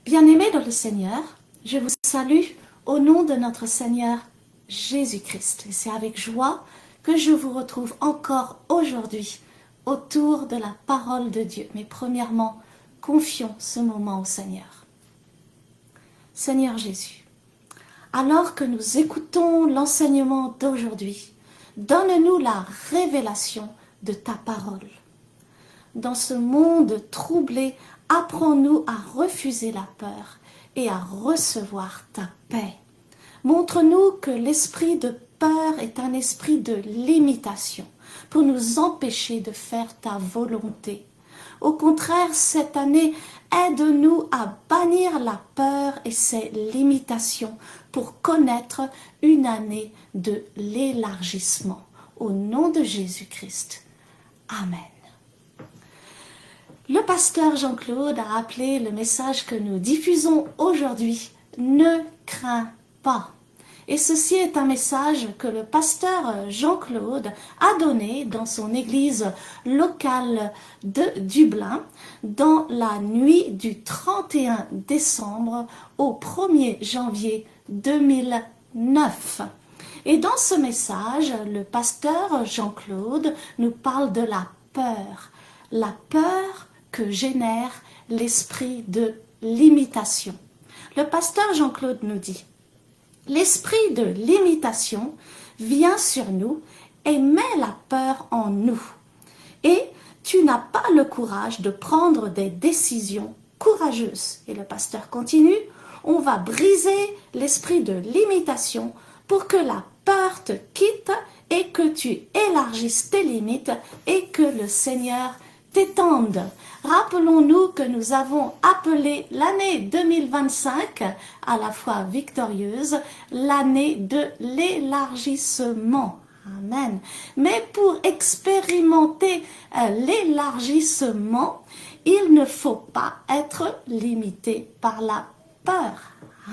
Bien-aimés dans le Seigneur, je vous salue au nom de notre Seigneur Jésus-Christ. Et c'est avec joie que je vous retrouve encore aujourd'hui autour de la parole de Dieu. Mais premièrement, confions ce moment au Seigneur. Seigneur Jésus, alors que nous écoutons l'enseignement d'aujourd'hui, donne-nous la révélation de ta parole. Dans ce monde troublé, apprends-nous à refuser la peur et à recevoir ta paix. Montre-nous que l'esprit de peur est un esprit de limitation pour nous empêcher de faire ta volonté. Au contraire, cette année, aide-nous à bannir la peur et ses limitations pour connaître une année de l'élargissement. Au nom de Jésus-Christ. Amen. Le pasteur Jean-Claude a appelé le message que nous diffusons aujourd'hui « Ne crains pas ». Et ceci est un message que le pasteur Jean-Claude a donné dans son église locale de Dublin dans la nuit du 31 décembre au 1er janvier 2009. Et dans ce message, le pasteur Jean-Claude nous parle de la peur que génère l'esprit de l'imitation. Le pasteur Jean-Claude nous dit: l'esprit de l'imitation vient sur nous et met la peur en nous. Et tu n'as pas le courage de prendre des décisions courageuses. Et le pasteur continue: on va briser l'esprit de l'imitation pour que la peur te quitte et que tu élargisses tes limites et que le Seigneur t'étende. Rappelons-nous que nous avons appelé l'année 2025, à la fois victorieuse, l'année de l'élargissement. Amen. Mais pour expérimenter l'élargissement, il ne faut pas être limité par la peur.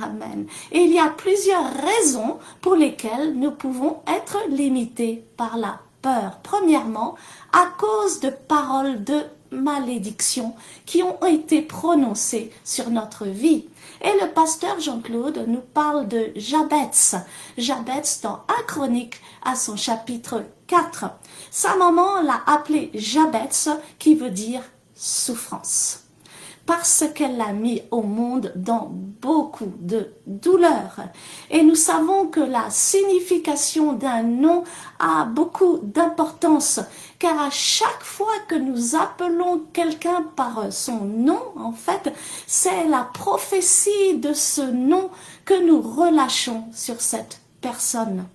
Amen. Et il y a plusieurs raisons pour lesquelles nous pouvons être limités par la peur. Premièrement, à cause de paroles de malédiction qui ont été prononcées sur notre vie. Et le pasteur Jean-Claude nous parle de Jabez. Jabez dans 1 Chronique à son chapitre 4. Sa maman l'a appelé Jabez, qui veut dire souffrance, parce qu'elle l'a mis au monde dans beaucoup de douleurs. Et nous savons que la signification d'un nom a beaucoup d'importance, car à chaque fois que nous appelons quelqu'un par son nom, en fait, c'est la prophétie de ce nom que nous relâchons sur cette personne.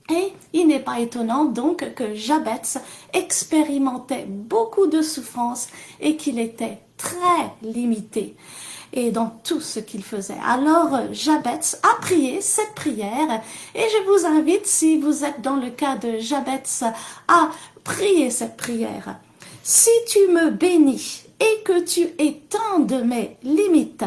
Et il n'est pas étonnant donc que Jabez expérimentait beaucoup de souffrance et qu'il était très limité et dans tout ce qu'il faisait. Alors Jabez a prié cette prière et je vous invite, si vous êtes dans le cas de Jabez, à prier cette prière. Si tu me bénis et que tu étendes mes limites,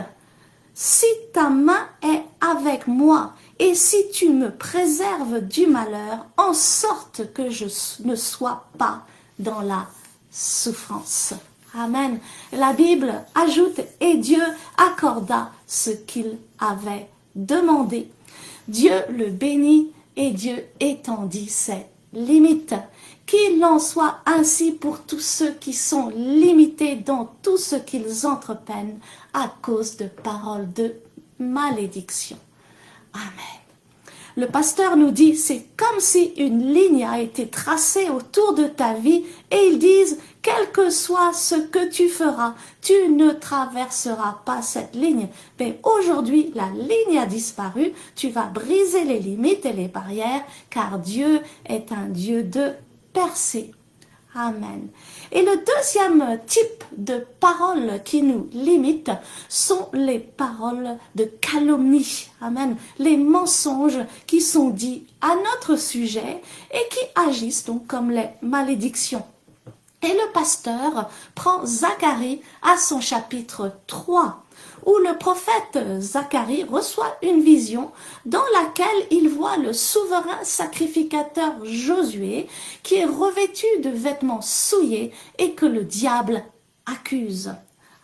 si ta main est avec moi et si tu me préserves du malheur, en sorte que je ne sois pas dans la souffrance. Amen. La Bible ajoute: et Dieu accorda ce qu'il avait demandé. Dieu le bénit et Dieu étendit ses limites. Qu'il en soit ainsi pour tous ceux qui sont limités dans tout ce qu'ils entreprennent à cause de paroles de malédiction. Amen. Le pasteur nous dit: c'est comme si une ligne a été tracée autour de ta vie et ils disent: quel que soit ce que tu feras, tu ne traverseras pas cette ligne. Mais aujourd'hui, la ligne a disparu, tu vas briser les limites et les barrières, car Dieu est un Dieu de percée. Amen. Et le deuxième type de paroles qui nous limitent sont les paroles de calomnie. Amen. Les mensonges qui sont dits à notre sujet et qui agissent donc comme les malédictions. Et le pasteur prend Zacharie à son chapitre 3, où le prophète Zacharie reçoit une vision dans laquelle il voit le souverain sacrificateur Josué qui est revêtu de vêtements souillés et que le diable accuse.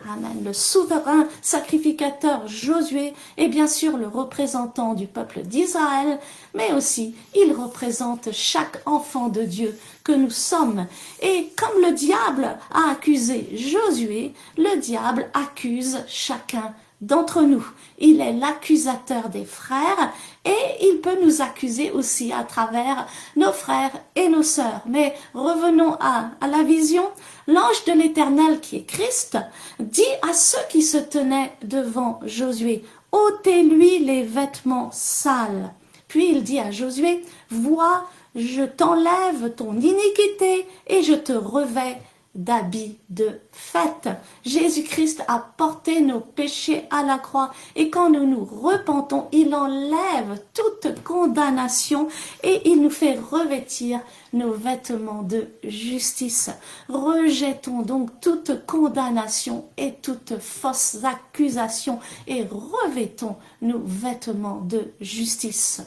Amen. Le souverain sacrificateur Josué est bien sûr le représentant du peuple d'Israël, mais aussi il représente chaque enfant de Dieu que nous sommes. Et comme le diable a accusé Josué, le diable accuse chacun d'entre nous. Il est l'accusateur des frères et il peut nous accuser aussi à travers nos frères et nos sœurs. Mais revenons à la vision. L'ange de l'Éternel qui est Christ dit à ceux qui se tenaient devant Josué, ôtez-lui les vêtements sales. Puis il dit à Josué, vois, je t'enlève ton iniquité et je te revêts d'habits de fête. Jésus-Christ a porté nos péchés à la croix et quand nous nous repentons, il enlève toute condamnation et il nous fait revêtir nos vêtements de justice. Rejetons donc toute condamnation et toute fausse accusation et revêtons nos vêtements de justice.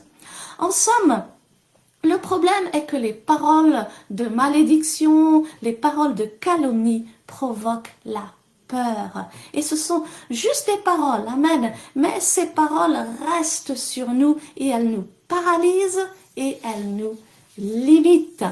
En somme, le problème est que les paroles de malédiction, les paroles de calomnie provoquent la peur. Et ce sont juste des paroles, amen. Mais ces paroles restent sur nous et elles nous paralysent et elles nous limitent.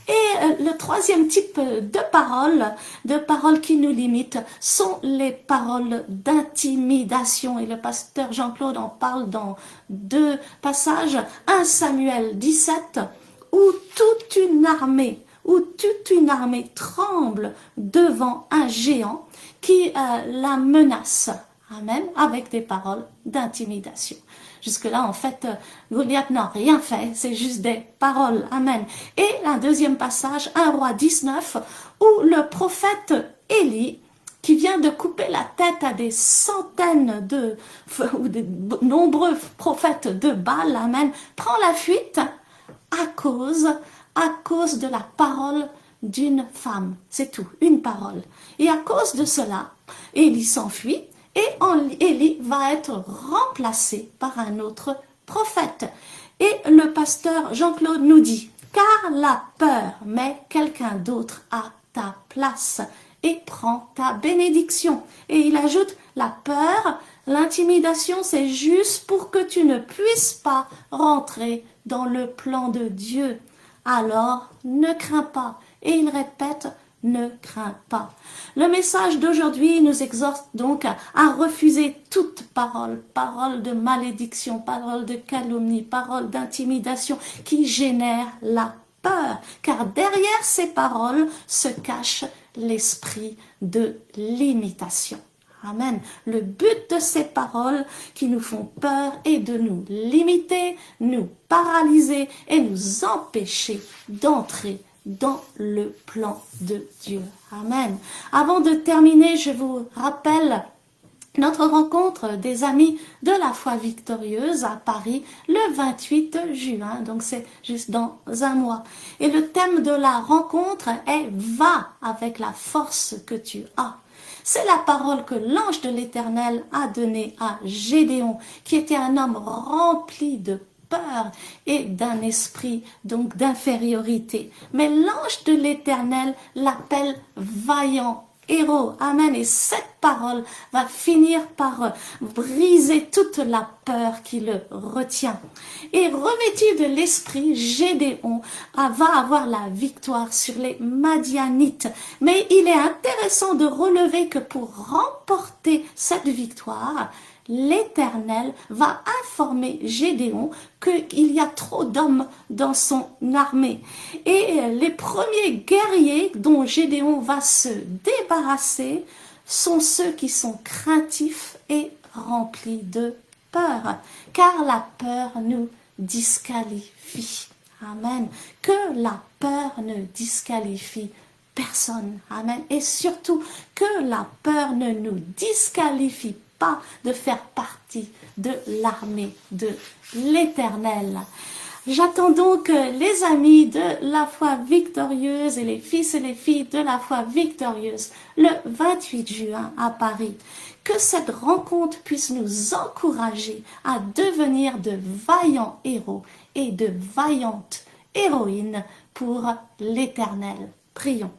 Et le troisième type de paroles qui nous limitent, sont les paroles d'intimidation. Et le pasteur Jean-Claude en parle dans 2 passages, 1 Samuel 17, où toute une armée tremble devant un géant qui la menace. Amen, avec des paroles d'intimidation. Jusque-là, en fait, Goliath n'a rien fait, c'est juste des paroles. Amen. Et un deuxième passage, 1 Roi 19, où le prophète Élie, qui vient de couper la tête à des centaines ou de nombreux prophètes de Baal, amen, prend la fuite à cause de la parole d'une femme. C'est tout, une parole. Et à cause de cela, Élie s'enfuit. Et Élie va être remplacé par un autre prophète. Et le pasteur Jean-Claude nous dit, car la peur met quelqu'un d'autre à ta place et prend ta bénédiction. Et il ajoute, la peur, l'intimidation, c'est juste pour que tu ne puisses pas rentrer dans le plan de Dieu. Alors, ne crains pas. Et il répète, ne crains pas. Le message d'aujourd'hui nous exhorte donc à refuser toute parole de malédiction, parole de calomnie, parole d'intimidation qui génère la peur. Car derrière ces paroles se cache l'esprit de l'imitation. Amen. Le but de ces paroles qui nous font peur est de nous limiter, nous paralyser et nous empêcher d'entrer dans le plan de Dieu. Amen. Avant de terminer, je vous rappelle notre rencontre des amis de la foi victorieuse à Paris le 28 juin, donc c'est juste dans un mois. Et le thème de la rencontre est « Va avec la force que tu as ». C'est la parole que l'ange de l'Éternel a donnée à Gédéon, qui était un homme rempli de peur et d'un esprit donc d'infériorité. Mais l'ange de l'Éternel l'appelle vaillant héros. Amen. Et cette parole va finir par briser toute la peur qui le retient. Et revêtu de l'esprit, Gédéon va avoir la victoire sur les Madianites. Mais il est intéressant de relever que pour remporter cette victoire, l'Éternel va informer Gédéon qu'il y a trop d'hommes dans son armée. Et les premiers guerriers dont Gédéon va se débarrasser sont ceux qui sont craintifs et remplis de peur. Car la peur nous disqualifie. Amen. Que la peur ne disqualifie personne. Amen. Et surtout, que la peur ne nous disqualifie pas de faire partie de l'armée de l'Éternel. J'attends donc les amis de la foi victorieuse et les fils et les filles de la foi victorieuse le 28 juin à Paris. Que cette rencontre puisse nous encourager à devenir de vaillants héros et de vaillantes héroïnes pour l'Éternel. Prions.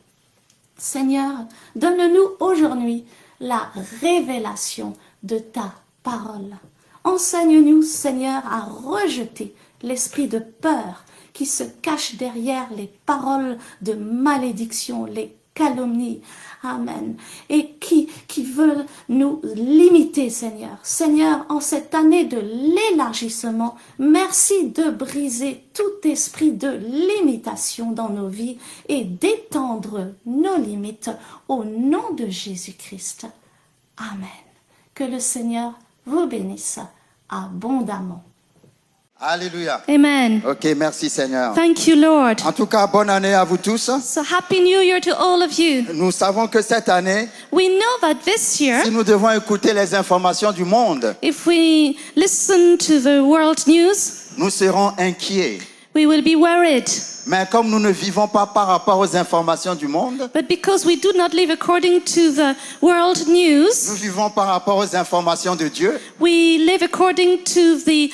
Seigneur, donne-nous aujourd'hui la révélation de ta parole. Enseigne-nous, Seigneur, à rejeter l'esprit de peur qui se cache derrière les paroles de malédiction, les calomnies. Amen. Et qui veulent nous limiter, Seigneur. Seigneur, en cette année de l'élargissement, merci de briser tout esprit de limitation dans nos vies et d'étendre nos limites au nom de Jésus-Christ. Amen. Que le Seigneur vous bénisse abondamment. Alléluia. Amen. Ok, merci Seigneur. Thank you, Lord. En tout cas, bonne année à vous tous. So happy New Year to all of you. Nous savons que cette année, We know that this year, si nous devons écouter les informations du monde, if we listen to the world news, nous serons inquiets. we will be worried. Mais comme nous ne vivons pas par rapport aux informations du monde, But because we do not live according to the world nous news, vivons par rapport aux informations de Dieu. we live according to the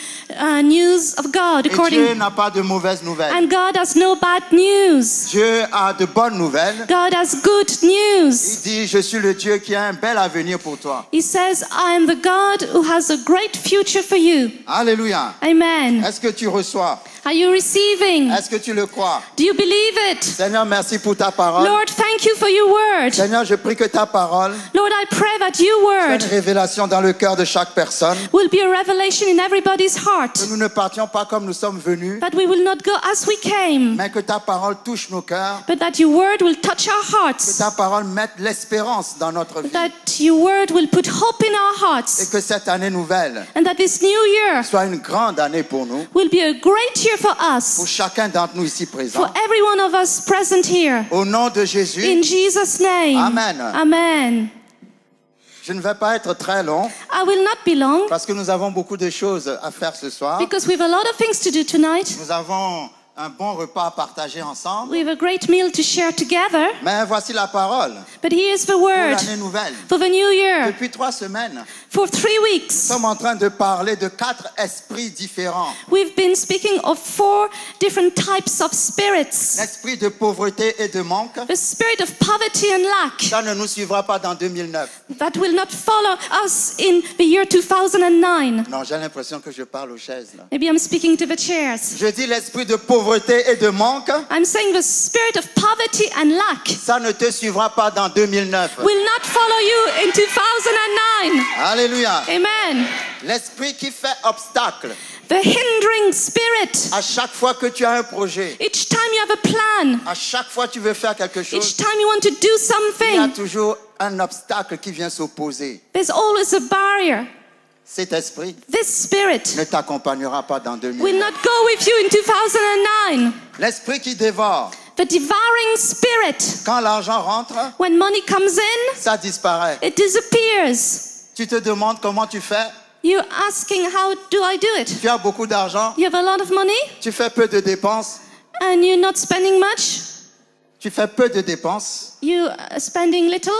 news of God. Et Dieu n'a pas de mauvaises nouvelles. And God has no bad news. Dieu a de bonnes nouvelles. God has good Il news. dit, je suis le Dieu qui a un bel avenir pour toi. He says, I am the God who has a great future for you. Alléluia. Amen. Est-ce que tu reçois? Are you receiving? Est-ce que tu le crois? Do you believe it? Seigneur, merci pour ta parole. Lord, thank you for your word. Seigneur, je prie que ta parole Lord, I pray that your soit word une révélation dans le cœur de chaque personne. will be a revelation in everybody's heart. Que nous ne partions pas comme nous sommes venus, That we will not go as we came, mais que ta parole touche nos cœurs. but that your word will touch our Que hearts. ta parole mette l'espérance dans notre vie. That your word will put hope in our Et hearts. que cette année nouvelle And that this new year soit une grande année pour nous. will be a great year for us. Pour chacun d'entre nous ici For présents. every one of us present here. Au nom de Jésus, In Jesus' name. Amen. Amen. je ne vais pas être très long I will not be long parce que nous avons beaucoup de choses à faire ce soir. because we have a lot of things to do tonight. Nous avons un bon repas à partager ensemble. We have a great meal to share together. Mais voici la parole But here's the pour word l'année nouvelle. for the new year. Depuis 3 semaines, For 3 nous weeks, sommes en train de parler de 4 esprits différents. we've been speaking of 4 different types of spirits. L'esprit de pauvreté et de manque, The spirit of poverty and lack ça ne nous suivra pas dans 2009. that will not follow us in the year 2009. Non, j'ai l'impression que je parle aux chaises là. Maybe I'm speaking to the chairs. Je dis l'esprit de pauvreté et de manque, I'm saying the spirit of poverty and lack ça ne te suivra pas dans 2009. will not follow you in 2009. Alléluia. Amen. L'esprit qui fait obstacle The hindering spirit. à chaque fois que tu as un projet, Each time you have a plan, à chaque fois que tu veux faire quelque chose, each time you want to do il y a something, toujours un obstacle qui vient s'opposer. there's always a barrier. Cet esprit This spirit ne t'accompagnera pas dans will 2009. not go with you in 2009. L'esprit qui dévore, The devouring spirit, quand l'argent rentre, when money comes in, ça disparaît. it disappears. Tu te demandes comment tu fais. You're asking, how do I do it? Tu as beaucoup d'argent, You have a lot of money tu fais peu de dépenses, and you're not spending much. tu fais peu de dépenses You are spending little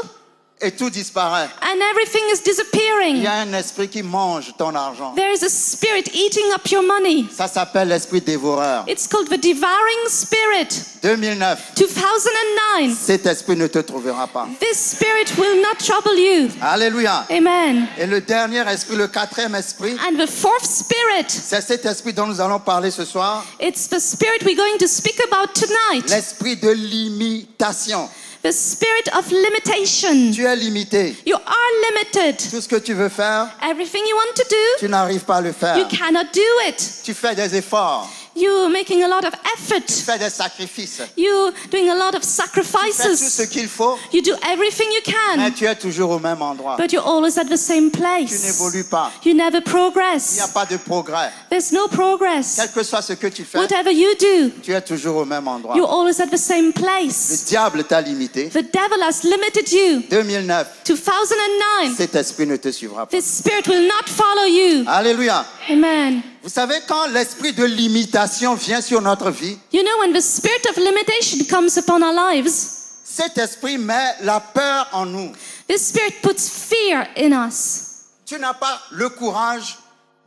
et tout disparaît. and everything is Il disappearing. y a un esprit qui mange ton argent. There is a spirit eating up your money. Ça s'appelle l'esprit dévoreur. It's called the devouring spirit. 2009, 2009. cet esprit ne te trouvera pas. This spirit will not trouble you. Alléluia. Amen. Et le dernier esprit, le 4e esprit, And the 4th spirit, c'est cet esprit dont nous allons parler ce soir. it's the spirit we're going to speak about tonight. L'esprit de limitation. The spirit of limitation. Tu es limité. You are limited. Tout ce que tu veux faire, Everything you want to do, tu n'arrives pas à le you faire. cannot do it. Tu fais des efforts, You're making a lot of effort. tu fais des sacrifices. You're doing a lot of Tu fais tout ce sacrifices. qu'il faut, You do everything you mais can, tu es toujours au même endroit. but you're always at the same Tu place. n'évolues pas. You never Il n'y a progress. pas de progrès. There's no progress. Quel que soit ce que tu fais, Whatever you do, tu es toujours au même endroit. you're always at the same Le place. diable t'a limité. The devil has limited you. 2009, 2009. cet esprit ne te suivra pas. This spirit will not follow you. Alléluia. Amen. Vous savez, quand l'esprit de limitation vient sur notre vie, You know, when the spirit of limitation comes upon our lives, cet esprit met la peur en nous. this spirit puts fear in us. Tu n'as pas le courage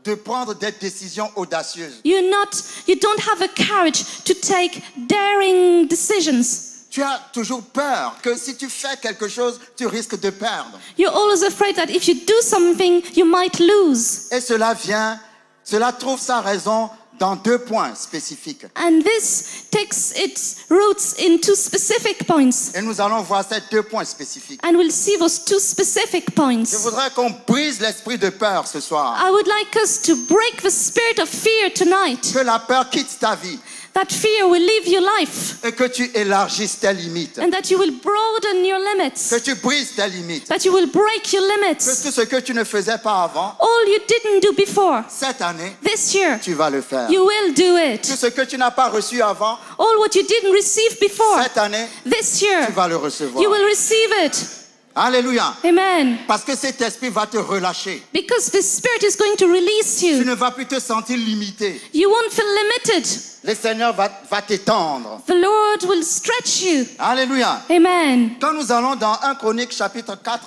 de prendre des décisions audacieuses. You don't have the courage to take daring decisions. Tu as toujours peur que si tu fais quelque chose, tu risques de perdre. You're always afraid that if you do something, you might lose. Et cela trouve sa raison dans 2 points spécifiques. And this takes its roots in 2 specific points. Et nous allons voir ces 2 points spécifiques. And we'll see those 2 specific points. Je voudrais qu'on brise l'esprit de peur ce soir. I would like us to break the spirit of fear tonight. Que la peur quitte ta vie. That fear will leave your life. Et que tu élargisses tes limites. And that you will broaden your limits. Que tu brises tes limites. That you will break your Que limits. tout ce que tu ne faisais pas avant, All you didn't do before, cette année, this year, tu vas le faire. you will do it. Tout ce que tu n'as pas reçu avant, All what you didn't receive before, cette année, this year, tu vas le recevoir. you will receive it. Alléluia. Amen. Parce que cet esprit va te relâcher. Because the Spirit is going to release Tu you. ne vas plus te sentir limité. You won't feel limited. Le Seigneur va t'étendre. The Lord will stretch you. Alléluia. Amen. Quand nous allons dans 1 Chronique chapitre 4,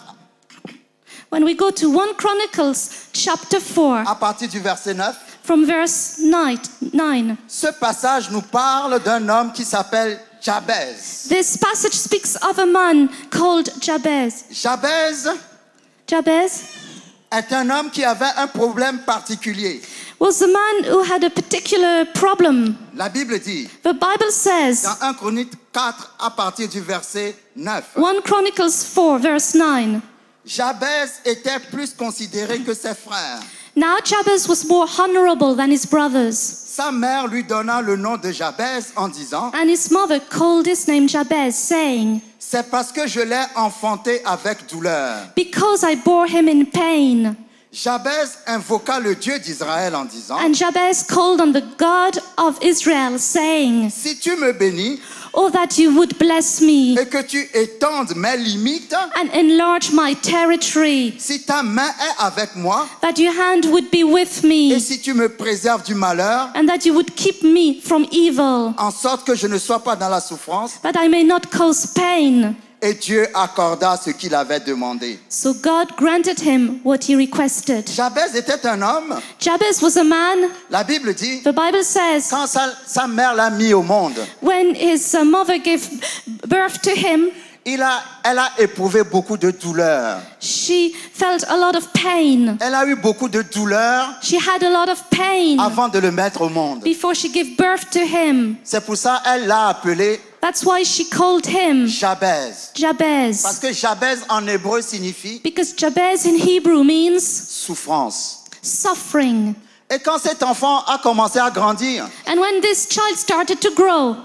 When we go to 1 Chronicles chapter 4, à partir du verset 9, from verse 9, ce passage nous parle d'un homme qui s'appelle Jabez. this passage speaks of a man called Jabez. Jabez Jabez est un homme qui avait un problème particulier. was a man who had a particular problem. La Bible dit, The Bible says, dans 1 Chronique 4, à partir du verset 9, 1 Chronicles 4, verse 9. Jabez était plus considéré que ses frères. Now Jabez was more honorable than his brothers, Sa mère lui donna le nom de Jabez en disant, and his mother called his name Jabez, saying, c'est parce que je l'ai enfanté avec douleur. because I bore him in pain. Jabez invoqua le Dieu d'Israël en disant, And Jabez called on the God of Israel, saying, si tu me bénis oh, that you would bless me et que tu étendes mes limites, and enlarge my territory, si ta main est avec moi that your hand would be with et me, si tu me préserves du malheur, and that you would keep me from evil, en sorte que je ne sois pas dans la souffrance. that I may not cause pain. Et Dieu accorda ce qu'il avait demandé. So God granted him what he requested. Jabez était un homme, Jabez was a man, la Bible dit, the Bible says, quand sa mère l'a mis au monde, when his mother gave birth to him, elle a éprouvé beaucoup de douleur. she felt a lot of pain. Elle a eu beaucoup de douleur She had a lot of pain avant de le mettre au monde. before she gave birth to him. C'est pour ça qu'elle l'a appelé That's why she called him Jabez. Parce Jabez. que Jabez en hébreu signifie Because Jabez in Hebrew means souffrance. suffering. Et quand cet enfant a commencé à grandir, And when this child started to grow,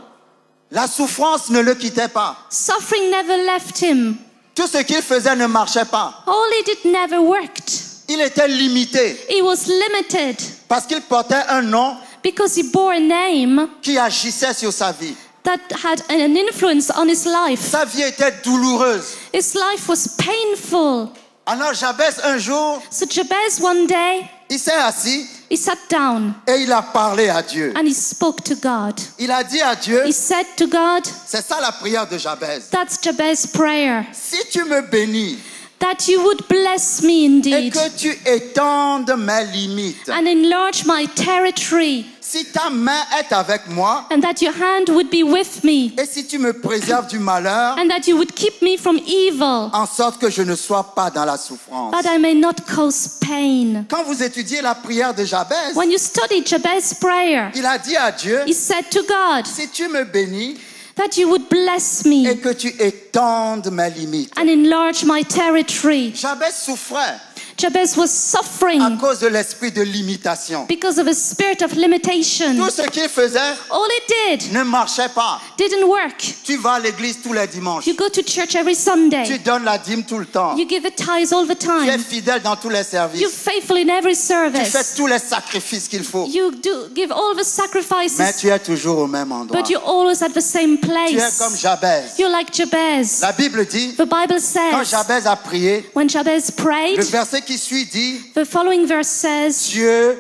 la souffrance ne le quittait pas. suffering never left him. Tout ce qu'il faisait ne marchait pas. All he did never worked. Il était limité He was limited parce qu'il portait un nom because he bore a name qui agissait sur sa vie. that had an influence on his life. Sa vie était douloureuse. His life was painful. Alors Jabez, un jour, So Jabez one day, il s'est assis he sat down et il a parlé à Dieu. and he spoke to God. Il a dit à Dieu, He said to God, c'est ça la prière de Jabez. that's Jabez's prayer, Si tu me bénis that you would bless me et indeed que tu étendes mes limites, and enlarge my territory, si ta main est avec moi and that your hand would be with me, et si tu me préserves du malheur, and that you would keep me from evil, en sorte que je ne sois pas dans la souffrance. that I may not cause pain. Quand vous étudiez la prière de Jabez, When you study Jabez's prayer, il a dit à Dieu, he said to God, si tu me bénis that you would bless et me que tu étendes mes limites. and enlarge my territory. Jabez souffrait Jabez was à suffering cause de l'esprit de limitation. because of a spirit of limitation. Tout ce qu'il faisait All he did ne marchait pas. didn't work. Tu vas à l'église tous les dimanches. You go to church every Tu Sunday. donnes la dîme tout le temps. You give the tithes all the Tu es time. fidèle dans tous les services. You're faithful in every Tu fais service. tous les sacrifices qu'il faut. You do give all the Mais sacrifices, tu es toujours au même endroit. but you're always at the same Tu es comme place. Jabez. You're like Jabez. La Bible dit, The Bible quand says, Jabez a prié, when Jabez prayed, le verset qui suit dit, the following verse says, Dieu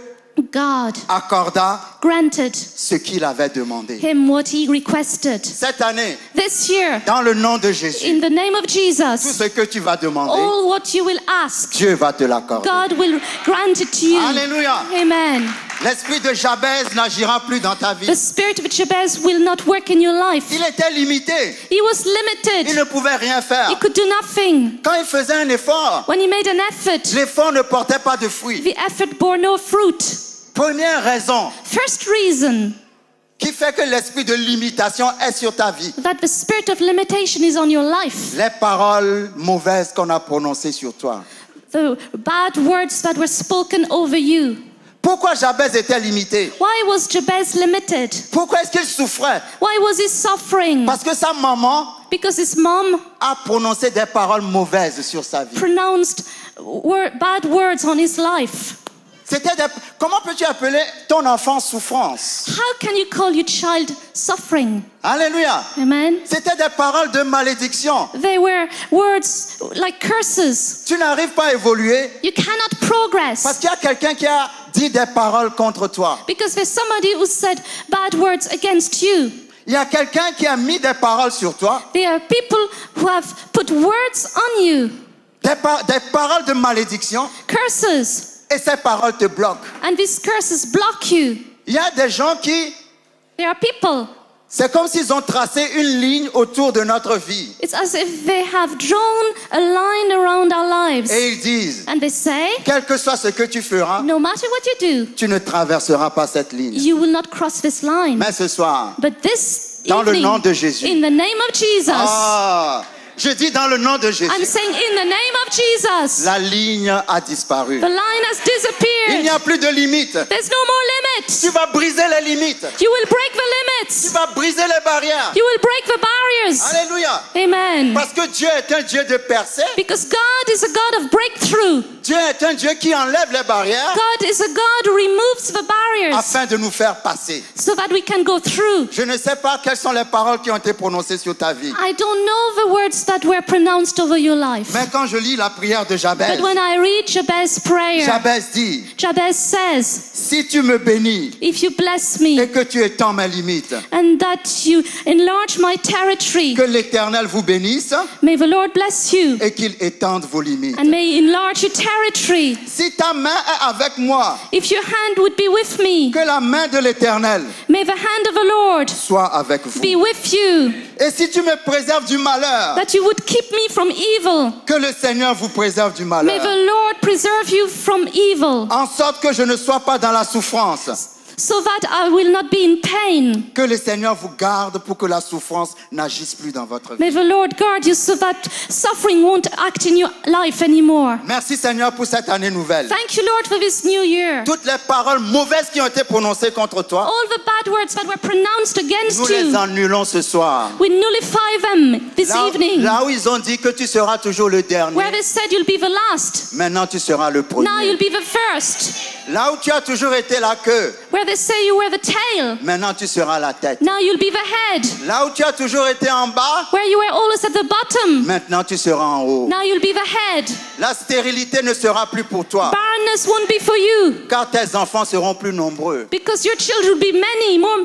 God accorda granted ce qu'il avait demandé. him what he requested. Cette année, This year, dans le nom de Jésus, in the name of tout Jesus, ce que tu vas demander, all what you will ask, Dieu va te l'accorder. God will grant it to you. Alléluia. Amen. L'esprit de Jabez n'agira plus dans ta vie. The spirit of Jabez will not work in your life. Il était limité. He was Il limited. ne pouvait rien faire. He could do nothing. Quand il faisait un effort, When he made an effort, l'effort ne portait pas de fruits. the effort bore no fruit. Première raison First reason qui fait que l'esprit de limitation est sur ta vie. that the spirit of limitation is on your life. Les paroles mauvaises qu'on a prononcées sur toi. The bad words that were spoken over you. Pourquoi Jabez était limité? Why was Jabez limited? Pourquoi est-ce qu'il souffrait? Why was he suffering? Parce que sa maman Because his mom a prononcé des paroles mauvaises sur sa vie. pronounced bad words on his life. Comment peux-tu appeler ton enfant souffrance? How can you call your child suffering? Alléluia. Amen. C'était des paroles de malédiction. They were words like curses. Tu n'arrives pas à évoluer You cannot progress parce qu'il y a quelqu'un qui a dit des paroles contre toi. because there's somebody who said bad words against you. Il y a quelqu'un qui a mis des paroles sur toi, There are people who have put words on you, des paroles de malédiction, curses, et ces paroles te bloquent. and these curses block you. Il y a des gens qui, There are people, c'est comme s'ils ont tracé une ligne autour de notre vie. it's as if they have drawn a line around our lives. Et ils disent, And they say, quel que soit ce que tu feras, no matter what you do, tu ne traverseras pas cette ligne. you will not cross this line. Mais ce soir, But this dans le evening, nom de Jésus. in the name of Jesus, je dis dans le nom de I'm Jésus, saying in the name of Jesus, la ligne a disparu. the line has Il disappeared. n'y a plus de limites. There's no more limits. Tu vas briser les limites. You will break the Tu limits. vas briser les barrières. You will break the barriers. Alléluia. Amen. Parce que Dieu est un Dieu de percée. Because God is a God of breakthrough. Dieu est un Dieu qui enlève les barrières God is a God who removes the barriers afin de nous faire passer. so that we can go through. Je ne sais pas quelles sont les paroles qui ont été prononcées sur ta vie. I don't know the words that were pronounced over your life. Mais quand je lis la prière de Jabez, But when I read Jabez's prayer, Jabez dit, Jabez says, si tu me bénis if you bless me et que tu étends mes limites, and that you enlarge my territory, que l'Éternel vous bénisse may the Lord bless you et qu'il étende vos limites. and may he enlarge your territory. Si ta main est avec moi, If your hand would be with me, que la main de l'Éternel may the hand of the Lord soit avec vous. be with you, Et si tu me préserves du malheur, that you would keep me from evil. que le Seigneur vous préserve du May malheur. the Lord preserve you from evil, En sorte que je ne sois pas dans la souffrance. so that I will not be in pain. Que le Seigneur vous garde pour que la souffrance n'agisse plus dans votre vie. May the Lord guard you so that suffering won't act in your life anymore. Merci Seigneur pour cette année nouvelle. Thank you, Lord, for this new year. Toutes les paroles mauvaises qui ont été prononcées contre toi, All the bad words that were pronounced nous against les you, annulons ce soir. we nullify them this evening. Là où ils ont dit que tu seras toujours le dernier, Where they said you'll be the last, maintenant tu seras le now premier. you'll be the first. Là où tu as toujours été la queue, Where they say you were the tail, maintenant tu seras la tête. now you'll be the head. Là où tu as toujours été en bas, Where you were always at the bottom, maintenant tu seras en haut. now you'll be the head. La stérilité ne sera plus pour toi, Barrenness won't be for you, car tes enfants seront plus nombreux. because your children will be many more,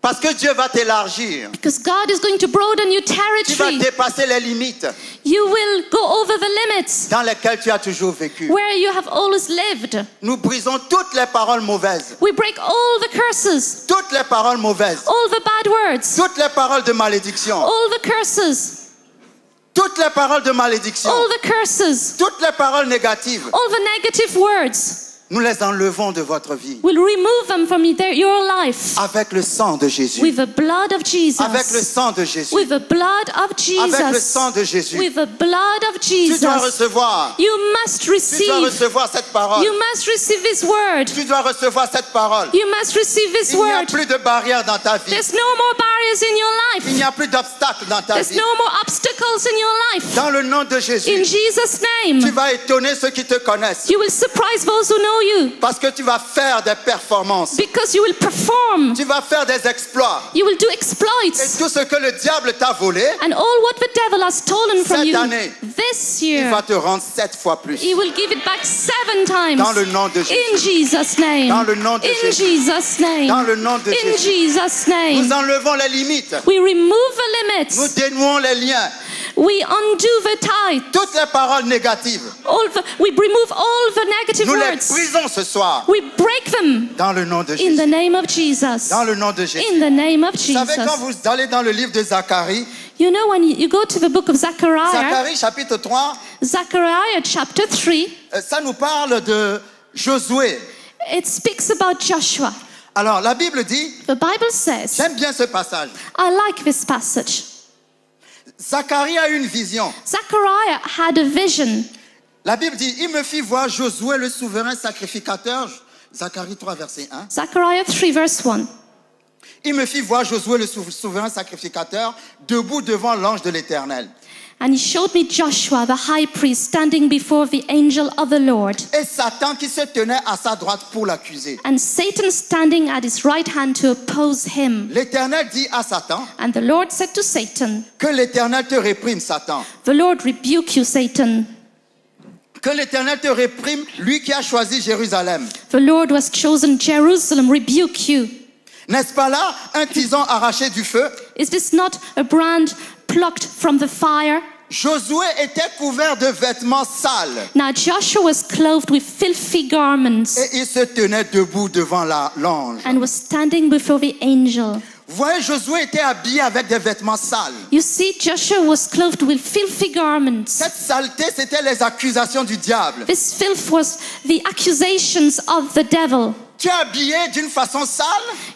Parce que Dieu va t'élargir. because God is going to broaden your Tu vas territory. dépasser les limites You will go over the limits dans lesquelles tu as toujours vécu. where you have always lived. Nous brisons toutes les paroles mauvaises, We break all the curses, toutes les paroles mauvaises, all the bad words, toutes les paroles de malédiction, all the curses, toutes les paroles de malédiction, all the curses, toutes les paroles négatives. all the negative words. Nous les enlevons de votre vie We'll remove them from your life avec le sang de Jésus. with the blood of Jesus. Avec le sang de Jésus. With the blood of Avec le Jesus. sang de Jésus. With the blood of Tu dois Jesus. recevoir. You must Tu dois receive. recevoir cette parole. You must receive this word. Tu dois recevoir cette parole. You must receive this Il n'y a word. plus de barrières dans ta vie. There's no more barriers in your Il life. n'y a plus d'obstacles dans ta There's vie. no more obstacles in your life. Dans le nom de In Jésus, Jesus' tu name, vas étonner ceux qui te connaissent. you will surprise those who know you Parce que tu vas faire des performances. because you will perform. Tu vas faire des exploits. You will do Et exploits. tout ce que le diable t'a volé, And all what the devil has stolen from Cette you année, this il year, va te rendre 7 fois plus. he will give it back 7 times. Dans le nom de Jésus. In Jesus' name. Dans le nom de In Jésus. Jesus' name. Dans le nom de In Jésus. Jesus' name. Nous enlevons les limites. We remove the Nous limits. dénouons les liens. We undo the tithe. Toutes les paroles négatives, We remove all the negative nous les words. brisons ce soir. We break them Dans le nom de in Jésus. the name of Jesus. Dans le nom de Jésus. In the name of Vous savez, quand Jesus. vous allez dans le livre de Zacharie, You know, when you go to the book of Zechariah, Zacharie chapitre 3, Zechariah chapter 3, ça nous parle de Josué. it speaks about Joshua. Alors, la Bible dit, The Bible says, j'aime bien ce passage. I like this passage. Zacharie a une vision. Zechariah had a vision. La Bible dit, il me fit voir Josué le souverain sacrificateur. Zacharie 3, verset 1. Zechariah 3 verse 1. Il me fit voir Josué le souverain sacrificateur debout devant l'ange de l'Éternel. And he showed me Joshua, the high priest, standing before the angel of the Lord, Et Satan qui se tenait à sa droite pour l'accuser. and Satan standing at his right hand to oppose him. L'Éternel dit à Satan, And the Lord said to Satan, que l'Éternel te réprime, Satan. the Lord rebuke you, Satan. Que l'Éternel te réprime, lui qui a choisi Jérusalem. The Lord who has chosen Jerusalem rebuke you. N'est-ce pas là un tison arraché du feu? Is this not a brand plucked from the fire? Josué était couvert de vêtements sales Now Joshua was clothed with filthy garments et il se tenait debout devant l'ange. and was standing before the angel. Vous voyez, Josué était habillé avec des vêtements sales. You see, Joshua was clothed with filthy garments. Cette saleté, c'était les accusations du diable. This filth was the accusations of the devil. Tu es habillé d'une façon sale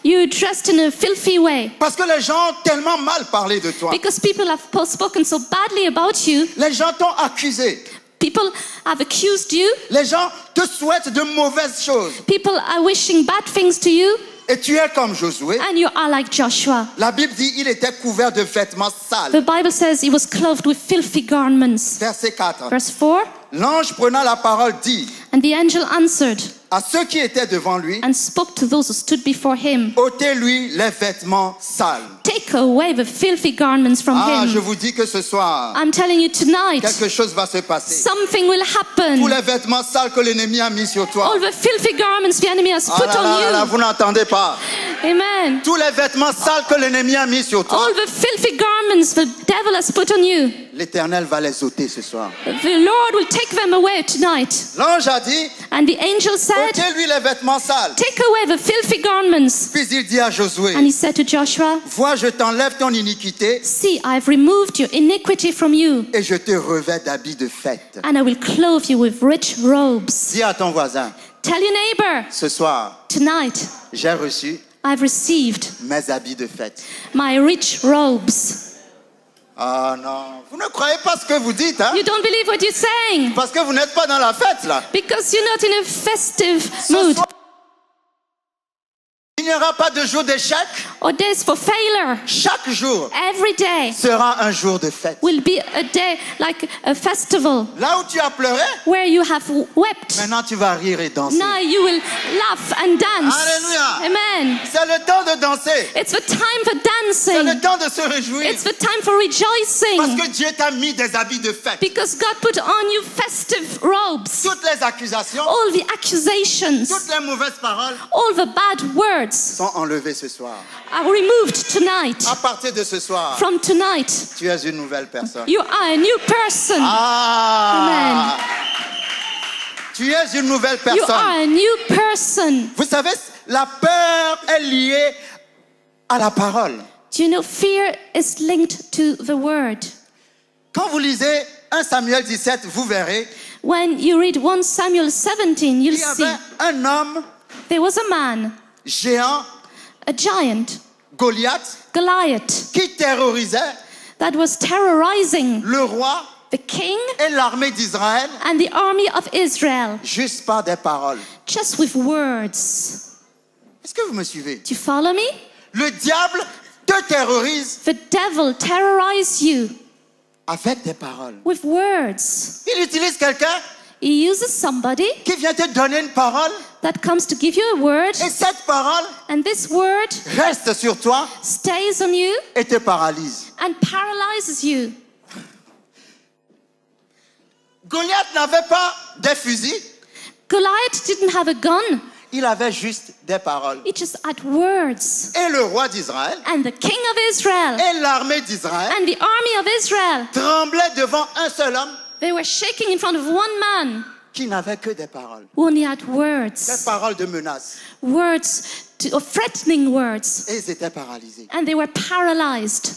You dressed in a filthy way parce que les gens ont tellement mal parlé de toi. because people have spoken so badly about you. Les gens t'ont accusé. People have accused you. Les gens te souhaitent de mauvaises choses. People are wishing bad things to you, Et tu es comme Josué. and you are like Joshua. La Bible dit il était couvert de vêtements sales. The Bible says he was clothed with filthy garments. Verset 4. Verse 4. L'ange prenant la parole dit And the angel answered à ceux qui étaient devant lui, and spoke to those who stood before him, ôtez-lui les vêtements sales. take away the filthy garments from Ah, je him. vous dis que ce soir, I'm telling you tonight, quelque chose va se passer. something will Tous happen. les vêtements sales que l'ennemi a mis sur toi. All the filthy garments the enemy has Ah put là là là, on vous n'entendez pas. you. Amen. Tous les vêtements sales que l'ennemi a mis sur toi, All the filthy garments the devil has put on you, l'Éternel va les ôter ce soir. the Lord will take them away tonight. L'ange a dit, And the angel said, ôtez-lui les vêtements sales. take away the filthy garments. Puis il dit à Josué, And he said to Joshua, vois, je t'enlève ton iniquité see, I have removed your iniquity from you, et je te revêts d'habits de fête. and I will clothe you with rich robes. Dis à ton voisin, Tell your neighbor, ce soir, tonight j'ai reçu I've received mes habits de fête. my rich robes. Ah non, vous ne croyez pas ce que vous dites, hein? You don't believe what you're saying Parce que vous n'êtes pas dans la fête, là. because you're not in a festive Ce mood. soir, il n'y aura pas de jour d'échec. Or days for failure. Chaque jour Every day sera un jour de fête. will be a day like a festival Là où tu as pleuré, where you have wept. maintenant tu vas rire et danser. Now you will laugh and dance. Alléluia. Amen. C'est le temps de danser. It's the time for C'est le dancing. temps de se réjouir. It's the time for Parce rejoicing que Dieu t'a mis des habits de fête. because God put on you festive robes. Toutes les accusations, All the accusations, toutes les mauvaises paroles all the bad words sont enlevées ce soir. are removed tonight. À partir de ce soir, From tonight, tu es une nouvelle personne. you are a new person. Ah! Tu es une nouvelle You personne. are a new person. Vous savez, la peur est liée à la parole. Do you know fear is linked to the word? Quand vous lisez 1 Samuel 17, vous verrez, When you read 1 Samuel 17, you'll il y see avait un homme there was a man, géant, a giant, Goliath, Goliath, qui terrorisait that was terrorizing le roi the king et l'armée d'Israël and the army of Israel juste par des paroles. just with words. Est-ce que vous me suivez? Do you follow me? Le diable te terrorise The devil terrorizes you avec des paroles. with words. Il utilise quelqu'un He uses somebody qui vient te donner une parole that comes to give you a word, et cette parole and this word reste sur toi stays on you et te paralyse. and paralyzes you. Goliath n'avait pas des fusils, Goliath didn't have a gun. Il avait juste des paroles. He just had words. Et le roi d'Israël And the king of Israel et l'armée d'Israël and the army of Israel, tremblaient devant un seul homme they were shaking in front of one man qui n'avait que des paroles. who only had Des words. paroles de menace. Words, or threatening words. Et ils étaient paralysés. And they were paralyzed.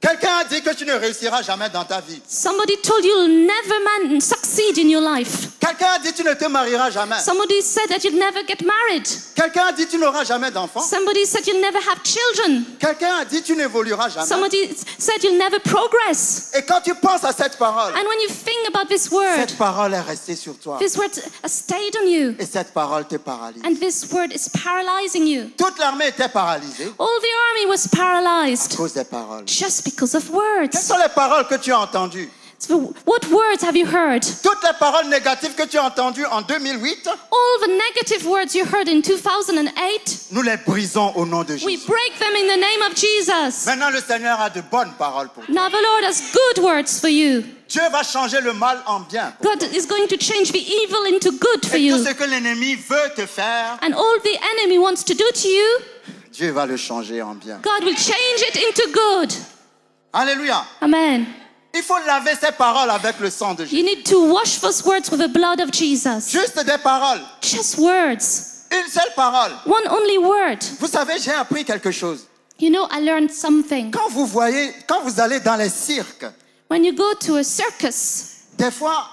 Quelqu'un a dit que tu ne réussiras jamais dans ta vie. Somebody told you you'll never succeed in your life. Quelqu'un a dit tu ne te marieras jamais. Somebody said that you'd never get married. Quelqu'un a dit tu n'auras jamais d'enfants. Somebody said you'll never have children. Quelqu'un a dit tu n'évolueras jamais. Somebody said you'll never progress. Et quand tu penses à cette parole, And when you think about this word, cette parole est restée sur toi. this word has stayed on you. Et cette parole te paralyse. And this word is paralyzing you. Toute l'armée était paralysée All the army was à paralyzed cause des paroles. just because of Quelles words. sont les paroles que tu as entendues? So what words have you heard? Toutes les paroles négatives que tu as entendues en 2008, All the negative words you heard in 2008, nous les brisons au nom de we Jésus. break them in the name of Jesus. Maintenant, le Seigneur a de bonnes paroles pour toi. Now the Lord has good words for you. Dieu va changer le mal en bien. God is going to change the evil into good for Et tout you. ce que l'ennemi veut te faire, And all the enemy wants to do to you, Dieu va le changer en bien. God will change it into good. Alléluia. Amen. Il faut laver ces paroles avec le sang de Jésus. You need to wash those words with the blood of Jesus. Juste des paroles. Just words. Une seule parole. One only word. Vous savez, j'ai appris quelque chose. You know, I learned something. Quand vous allez dans les cirques, When you go to a circus, des fois,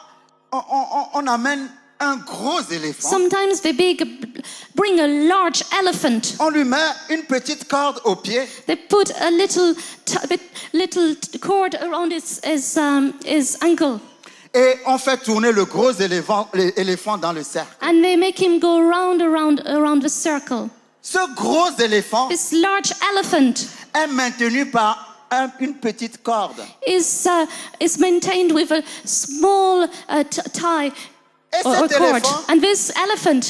on amène un gros éléphant. sometimes they bring a large elephant. On lui met une petite corde au pied They put a little cord around his ankle, et on fait tourner le gros éléphant dans le cercle. and they make him go around the circle. Ce gros éléphant This large elephant est maintenu par une petite corde. is maintained with a small tie Et or cet cord. éléphant, And this elephant,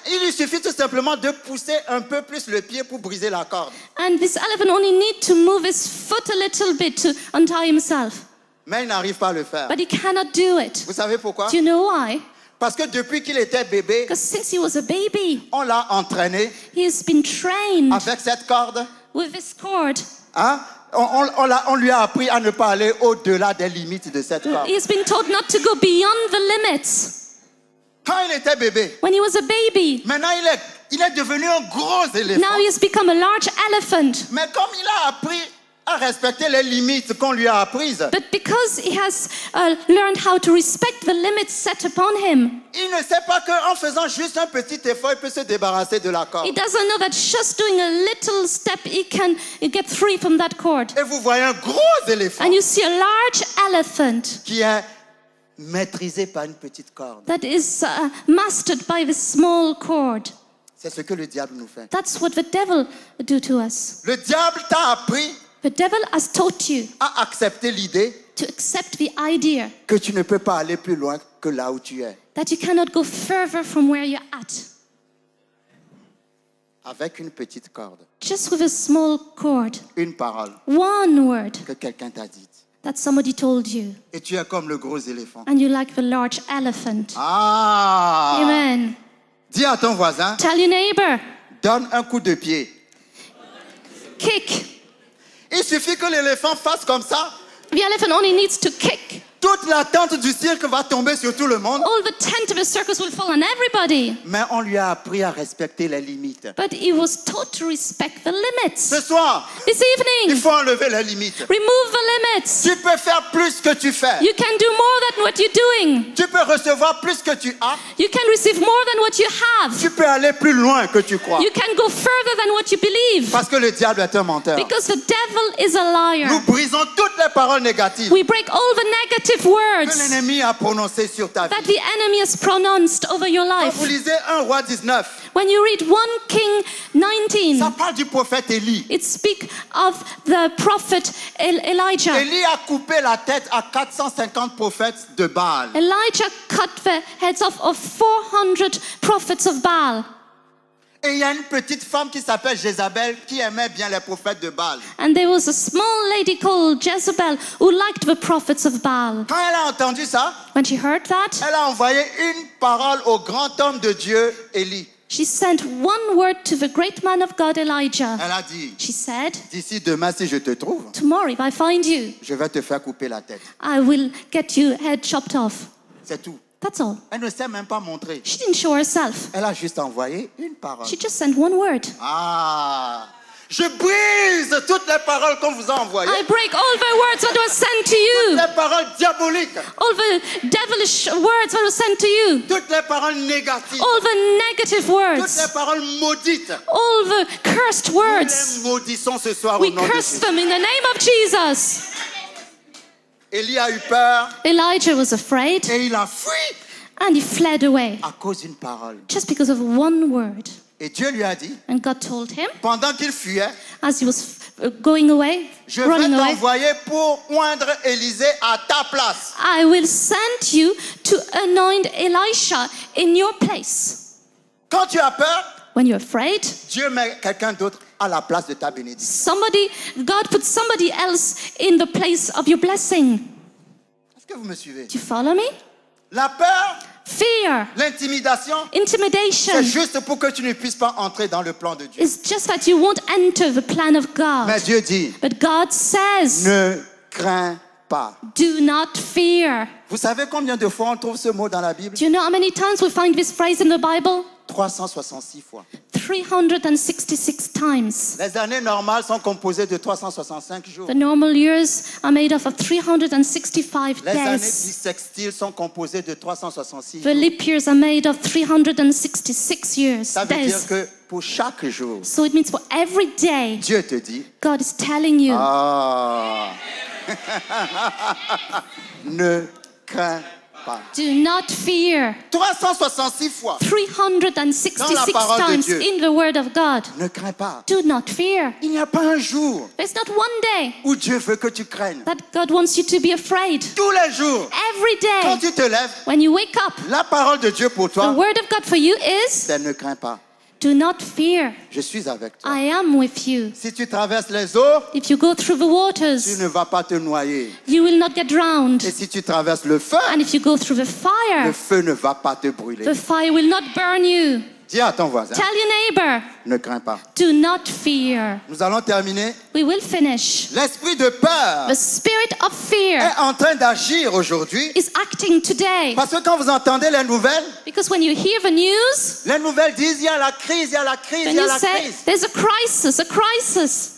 il lui suffit tout simplement de pousser un peu plus le pied pour briser la corde. and this elephant only need to move his foot a little bit to untie himself. Mais il n'arrive pas à le faire. But he cannot do it. Vous savez pourquoi? Do you know why? Parce que depuis qu'il était bébé, Because since he was a baby, on l'a entraîné he has been trained avec cette corde. with this cord. Hein? On lui a appris à ne pas aller au-delà des limites de cette corde. He has been told not to go beyond the limits. Quand il était bébé, When he was a baby, maintenant il est devenu un gros éléphant. now he has become a large elephant. Mais comme il a appris à respecter les limites qu'on lui a apprises, But because he has learned how to respect the limits set upon him, il ne sait pas qu'en faisant juste un petit effort, il peut se débarrasser de la corde. he doesn't know that just doing a little step, he can get free from that cord. Et vous voyez un gros éléphant And you see a large elephant qui est maîtrisé par une petite corde. that is mastered by this small cord. C'est ce que le diable nous fait. That's what the devil do to us. Le diable t'a appris The devil has taught you à accepter l'idée to accept the idea que tu ne peux pas aller plus loin que là où tu es. that you cannot go further from where you're at. Avec une petite corde, Just with a small cord, une parole one word que quelqu'un t'a dite. that somebody told you, Et tu es comme le gros éléphant. and you like the large elephant. Ah! Amen. Dis à ton voisin, Tell your neighbor, donne un coup de pied. kick. Il suffit que l'éléphant fasse comme ça. The elephant only needs to kick. Toute la tente du cirque va tomber sur tout le monde. All the tent of the circus will fall on everybody. Mais on lui a appris à respecter les limites. But he was taught to respect the limits. Ce soir, This il evening, faut enlever les limites. remove the limits. Tu peux faire plus que tu fais. You can do more than what you're doing. Tu peux recevoir plus que tu as. You can receive more than what you have. Tu peux aller plus loin que tu crois. You can go further than what you believe. Parce que le diable est un menteur. Because the devil is a Nous liar. brisons toutes les paroles négatives We break all the negative que words l'ennemi a prononcées sur ta vie. that the enemy has pronounced over your Quand vous life. lisez 1 Roi 19, When you read 1 King 19, ça parle du prophète Élie. it speaks of the prophet Elijah. Élie a coupé la tête à 450 prophètes de Baal. Elijah cut the heads off of 400 prophets of Baal. Et il y a une petite femme qui s'appelle Jézabel qui aimait bien les prophètes de Baal. And there was a small lady called Jezebel who liked the prophets of Baal. Quand elle a entendu ça, When she heard that, elle a envoyé une parole au grand homme de Dieu, Élie. She sent one word to the great man of God, Elijah. Elle a dit, She said, d'ici demain, si je te trouve, tomorrow, if I find you, je vais te faire couper la tête. I will get your head chopped off. C'est tout. That's all. Elle ne s'est même pas montrée. She didn't show herself. Elle a juste envoyé une parole. She just sent one word. Ah, je brise toutes les paroles qu'on vous a envoyées. I break all the words that were sent to you. Les paroles diaboliques. All the devilish words that were sent to you. Toutes les paroles négatives. All the negative Toutes words. les paroles maudites. All the cursed Nous words. les maudissons ce soir We au nom de curse Jésus. them in the name of Jesus. Élie a eu peur Elijah was afraid et il a fui and he fled away à cause d'une parole. just because of one word. Et Dieu lui a dit, And God told him, pendant qu'il fuyait, as he was going away, je vais running away, t'envoyer pour oindre Élisée à ta place. I will send you to anoint Elisha in your place. Quand tu as peur, When you're afraid, Dieu met quelqu'un d'autre à la place de ta bénédiction. God put somebody else in the place of your blessing. Est-ce que vous me suivez? Do you follow me? La peur, Fear, l'intimidation, intimidation c'est juste pour que tu ne puisses pas entrer dans le plan de Dieu. is just that you won't enter the plan of God. Mais Dieu dit, But God says, ne crains pas. do not fear. Vous savez combien de fois on trouve ce mot dans la Bible? Do you know how many times we find this phrase in the Bible? 366 fois. 366 times. Les années normales sont composées de 365 jours. The normal years are made up of 365 Les années days. bissextiles sont composées de 366 The jours. leap years are made of 366 years, Ça veut dire days. que pour chaque jour, So it means for every day, Dieu te dit, God is telling you, ah, ne crains pas. do not fear. 366 fois, 366 Dans la parole de times Dieu. in the word of God. ne crains pas. Do not fear. Il n'y a pas un jour There's not one day où Dieu veut que tu craignes. that God wants you to be afraid. Tous les jours, Every quand day, tu te lèves, when you wake up, la parole de Dieu pour the toi, word of God for you is, c'est ne crains pas. do not fear. Je suis avec toi. I am with you. Si tu traverses les eaux, If you go through the tu waters, ne vas pas te noyer. you will not get drowned. Et si tu traverses le feu, And if you go through the le fire, feu ne va pas te brûler. the fire will not burn you. Dis à ton voisin, Tell your neighbor, ne crains pas. do not fear. Nous allons terminer. We will finish. L'esprit de peur The spirit of fear est en train d'agir aujourd'hui. is acting today. Parce que quand vous entendez les nouvelles Because when you hear the news, disent, il y a la crise, il y a la crise, when il y a you la say, crise. there's a crisis, a crisis.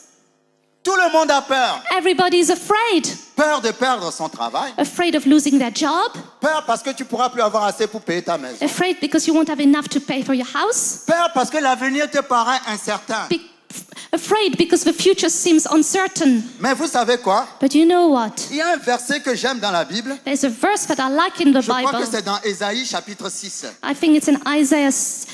Tout le monde a peur. Everybody is afraid. Peur de perdre son travail. Afraid of losing their job. Peur parce que tu pourras plus avoir assez pour payer ta maison. Afraid because you won't have enough to pay for your house. Peur parce que l'avenir te paraît incertain. Afraid because the future seems uncertain. Mais vous savez quoi? But you know what? Il y a un verset que j'aime dans la Bible. There's a verse that I like in the Je crois que Bible. c'est dans Ésaïe chapitre 6. I think it's in Isaiah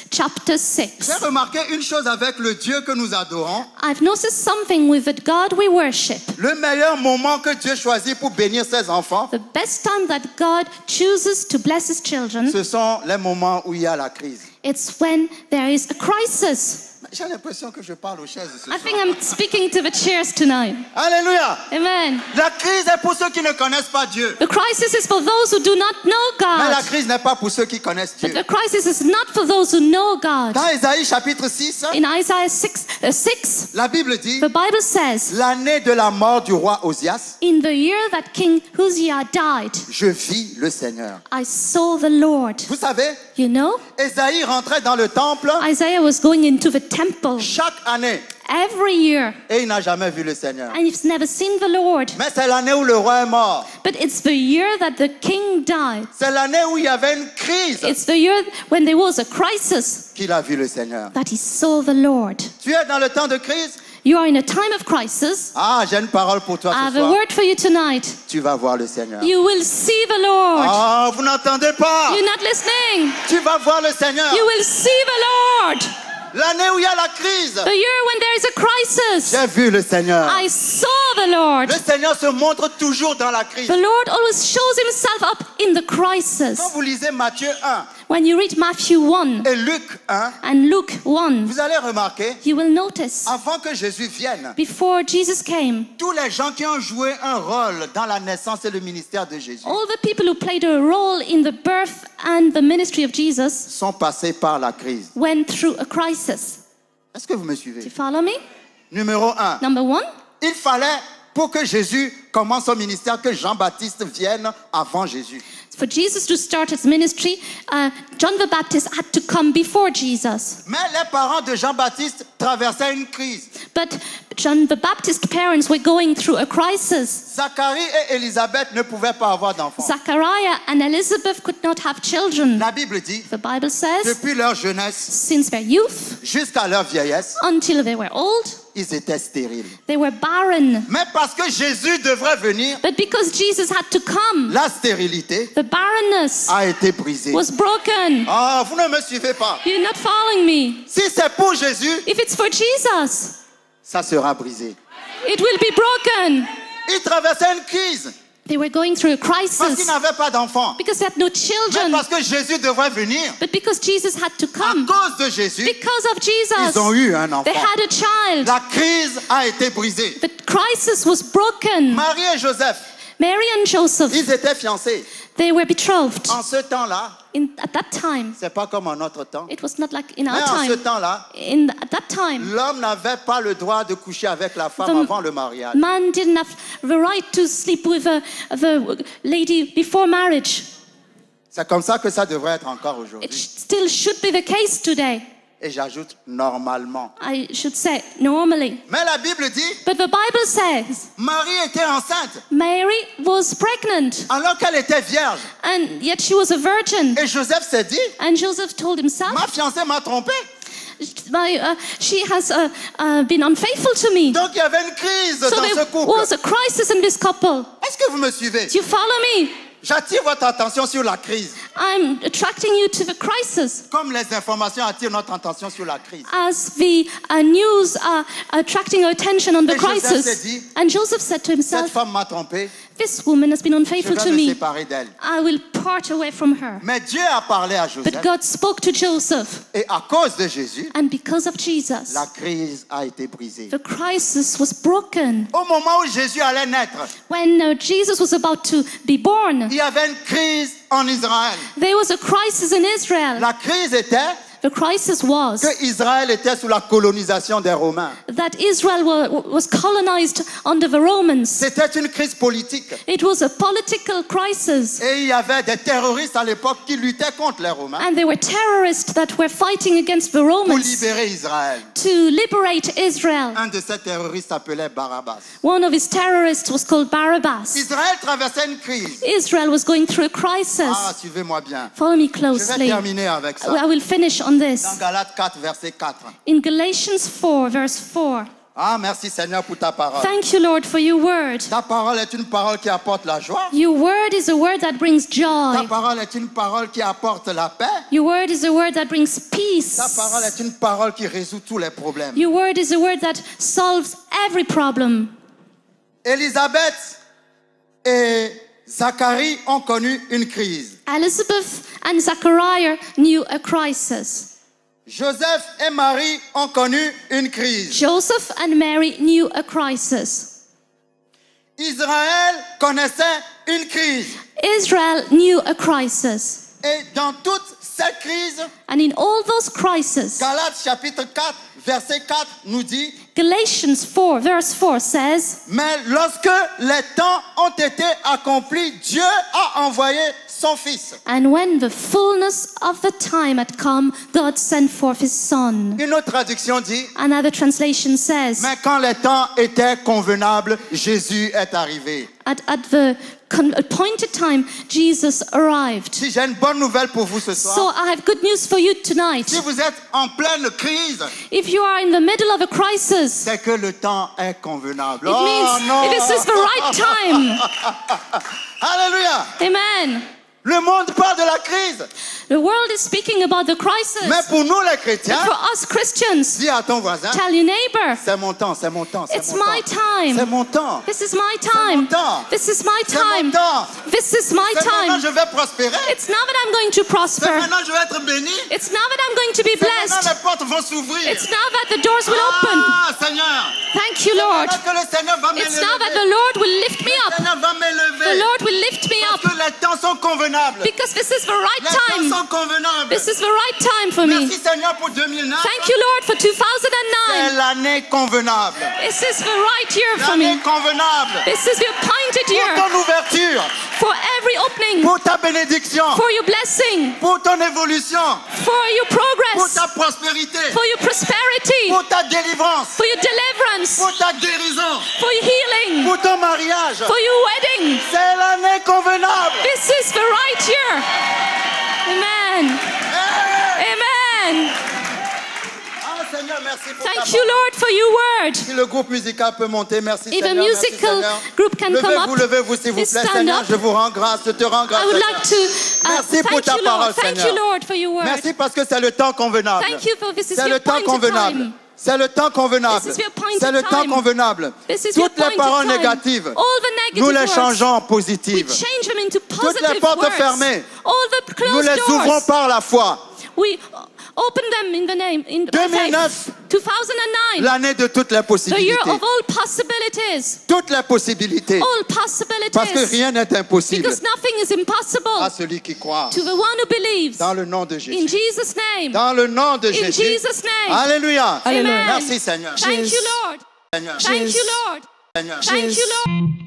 chapter 6. J'ai remarqué une chose avec le Dieu que nous adorons. I've noticed something with the God we worship. Le meilleur moment que Dieu choisit pour bénir ses enfants, The best time that God chooses to bless his children, ce sont les moments où il y a la crise. it's when there is a crisis. J'ai l'impression que je parle aux chaises ce I soir. think I'm speaking to the chairs tonight. Alléluia. Amen. La crise est pour ceux qui ne connaissent pas Dieu. The crisis is for those who do not know Mais la God. crise n'est pas pour ceux qui connaissent Dieu. But the crisis is not for those who know God. Dans Ésaïe chapitre 6, In Isaiah 6, la Bible dit, the Bible says, l'année de la mort du roi Osias, in the year that King Uzziah died, je vis le Seigneur. I saw the Lord. Vous savez, You know, Ésaïe rentrait dans le temple Isaiah was going into the temple chaque année every year, et il n'a jamais vu le Seigneur. and he's never seen the Lord. Mais c'est l'année où le roi est mort. But it's the year that the king died. C'est l'année où il y avait une crise It's the year when there was a crisis qu'il a vu le Seigneur. that he saw the Lord. Tu es dans le temps de crise? You are in a time of crisis. Ah, j'ai une parole pour toi I have ce a soir. word for you tonight. Tu vas voir le Seigneur. You will see the Lord. Ah, vous n'entendez pas? You're not listening. Tu vas voir le Seigneur. You will see the Lord. L'année où il y a la crise, The year when there is a crisis. j'ai vu le Seigneur. I saw the Lord. Le Seigneur se montre toujours dans la crise. The Lord always shows himself up in the crisis. Quand vous lisez Matthieu 1, When you read Matthew 1 et Luc 1, and Luke 1, vous allez remarquer, you will notice avant que Jésus vienne, before Jesus came, tous les gens qui ont joué un rôle dans la naissance et le ministère de Jésus all the people who played a role in the birth and the ministry of Jesus sont passés par la crise. went through a crisis. Est-ce que vous me Do suivez? you follow me? Numéro 1, Number 1, il fallait, pour que Jésus commence son ministère, que Jean-Baptiste vienne avant Jésus. for Jesus to start his ministry, John the Baptist had to come before Jesus. Mais les parents de Jean-Baptiste traversaient une crise. But John the Baptist's parents were going through a crisis. Zacharie et Élisabeth ne pouvaient pas avoir d'enfants. Zachariah and Elizabeth could not have children. La Bible dit, The Bible says, depuis leur jeunesse since their youth jusqu'à leur vieillesse, until they were old, ils étaient stériles. they were barren. Mais parce que Jésus devrait venir, But because Jesus had to come, la stérilité the barrenness a été brisée. was broken. Ah, vous ne me suivez pas. You're not following me. Si c'est pour Jésus, If it's for Jesus, ça sera brisé. it will be broken. Ils traversaient une crise They were going through a parce qu'ils crisis n'avaient pas d'enfants. because they had no Mais children. parce que Jésus devrait venir, But because Jesus had to à come, cause de Jésus, because of Jesus, ils ont eu un enfant. they had a child. La crise a été brisée. The crisis was broken. Marie et Joseph, Mary and Joseph, ils étaient fiancés. they were betrothed. En ce temps-là, At that time, c'est pas comme en notre temps. it was not like in Mais our en ce time. temps-là, At that time, l'homme n'avait pas le droit de coucher avec la femme The- avant le mariage. man didn't have the right to sleep with the lady before marriage. C'est comme ça que ça devrait être encore It aujourd'hui. still should be the case today. Et j'ajoute normalement. I should say normally. Mais la Bible dit, But the Bible says Marie était enceinte Mary was pregnant, alors qu'elle était vierge. and yet she was a virgin. Et Joseph s'est dit, And Joseph told himself, ma fiancée m'a trompé. she has been unfaithful to me. Donc il y avait une crise So dans there ce couple. was a crisis in this couple. Est-ce que vous me suivez? Do you follow me? J'attire votre attention sur la crise. I'm attracting you to the crisis. Comme les informations attirent notre attention sur la crise. As the news are attracting our attention on the Et Joseph s'est crisis. dit, And Joseph said to Cette himself, femme m'a trompé, this woman has been je unfaithful vais to me me. séparer d'elle. I will part away from her. Mais Dieu a parlé à Joseph. But God spoke to Joseph. Et à cause de Jésus, And because of Jesus, la crise a été brisée. the crisis was broken. Au moment où Jésus allait naître, When Jesus was about to be born, il y avait une crise en Israël. there was a crisis in Israel. La crise était The crisis was que Israël était sous la colonisation des Romains. that Israel was colonized under the Romans. C'était une crise politique. It was a political crisis. Et il y avait des terroristes à l'époque qui luttaient contre les Romains And there were terrorists that were fighting against the pour Romans libérer Israël. to liberate Israel. Un de ces terroristes s'appelait Barabbas. One of his terrorists was called Barabbas. Israël traversait une crise. Israel was going through a crisis. Ah, suivez-moi bien. Follow me Je vais closely. terminer avec ça. I will finish on Dans this. Galates 4, verset 4. In Galatians 4, verse 4. Ah, merci Seigneur pour ta parole. Thank you, Lord, for your word. Ta parole est une parole qui apporte la joie. Your word is a word that brings Ta joy. parole est une parole qui apporte la paix. Your word is a word that brings peace. Ta parole est une parole qui résout tous les problèmes. Your word is a word that solves every problem. Élisabeth et Zacharie ont connu une crise. Elizabeth and Zachariah knew a crisis. Joseph et Marie ont connu une crise. Joseph and Mary knew a crisis. Israël connaissait une crise. Israel knew a crisis. Et dans toute cette crise, And in all those crises, Galates chapitre 4, verset 4 nous dit, Galatians 4, verse 4 says, mais lorsque les temps ont été accomplis, Dieu a envoyé son Fils. and when the fullness of the time had come, God sent forth his Son. Une autre traduction dit, Another translation says, mais quand les temps étaient convenables, Jésus est arrivé. at the appointed time, Jesus arrived. Si j'ai une bonne nouvelle pour vous ce So soir, I have good news for you tonight. si vous êtes en pleine crise, If you are in the middle of a crisis, c'est que le temps est convenable. it means non! this is the right time. Alléluia! Amen. Le monde parle de la crise. The world is speaking about the crisis. Mais pour nous les chrétiens, For us Christians, dis à ton voisin, tell your neighbor, c'est mon temps, c'est mon temps, c'est it's mon my temps. time. C'est mon temps. This is my time. temps. This is my C'est mon time. temps. This is my C'est maintenant time. je vais prospérer. It's now that I'm going to C'est prosper. maintenant je vais être béni. It's now that I'm going to be C'est maintenant blessed. les portes vont s'ouvrir. It's now that the doors will open. Ah, Seigneur. Thank you, Lord. Maintenant que le Seigneur va It's now that m'élever. the Lord will lift me Le up. Seigneur va The m'élever. Lord will lift me Parce up que les temps sont convenables. because this is the right Les temps time. sont convenables. This is the right time for me. Merci Seigneur pour 2009. Thank you, Lord, for C'est 2009. l'année convenable. This is the right year for L'année me. convenable. This is the appointed Pour year ton ouverture. for every opening, Pour ta bénédiction. for your blessing, Pour ton évolution. for your Pour progress, ta prospérité. for your prosperity, Pour ta délivrance. for your deliverance, Pour ta guérison. for your healing, Pour ton mariage. for your wedding. C'est l'année convenable. This is the right year. Amen. Hey! Amen. Ah Seigneur, merci pour ta Thank you, parole. Lord, for your word. Si le groupe musical peut monter, merci If a Seigneur, merci musical Seigneur. group can come up, Levez-vous s'il vous please plaît, stand Seigneur, up. je vous rends grâce, je te rends grâce, I would Seigneur. like to Merci pour thank ta you, parole, Lord. Thank you, Seigneur. Lord, for your word. Merci parce que c'est le temps convenable. Thank you for this is C'est the le temps appointed convenable. time. C'est le temps convenable. This is the appointed C'est le temps time. convenable. This is the Toutes les appointed paroles time. négatives, All the nous negative les words, changeons en we positives. change them into Toutes les positive portes words. fermées, All the nous closed les ouvrons doors, par la foi. we open them in the name, in by 2009, faith. 2009, l'année de toutes les the year possibilités. of all possibilities. Toutes les possibilités. All Parce que possibilities. rien n'est impossible Because nothing is à impossible celui qui croit. to the one who believes. Dans le nom de In Jésus. Jesus' name. Dans le nom de In Jésus. Jesus' name. Alléluia. Amen. Merci Seigneur. Thank you, Lord. Seigneur. Thank you, Lord. Seigneur. Thank you, Lord.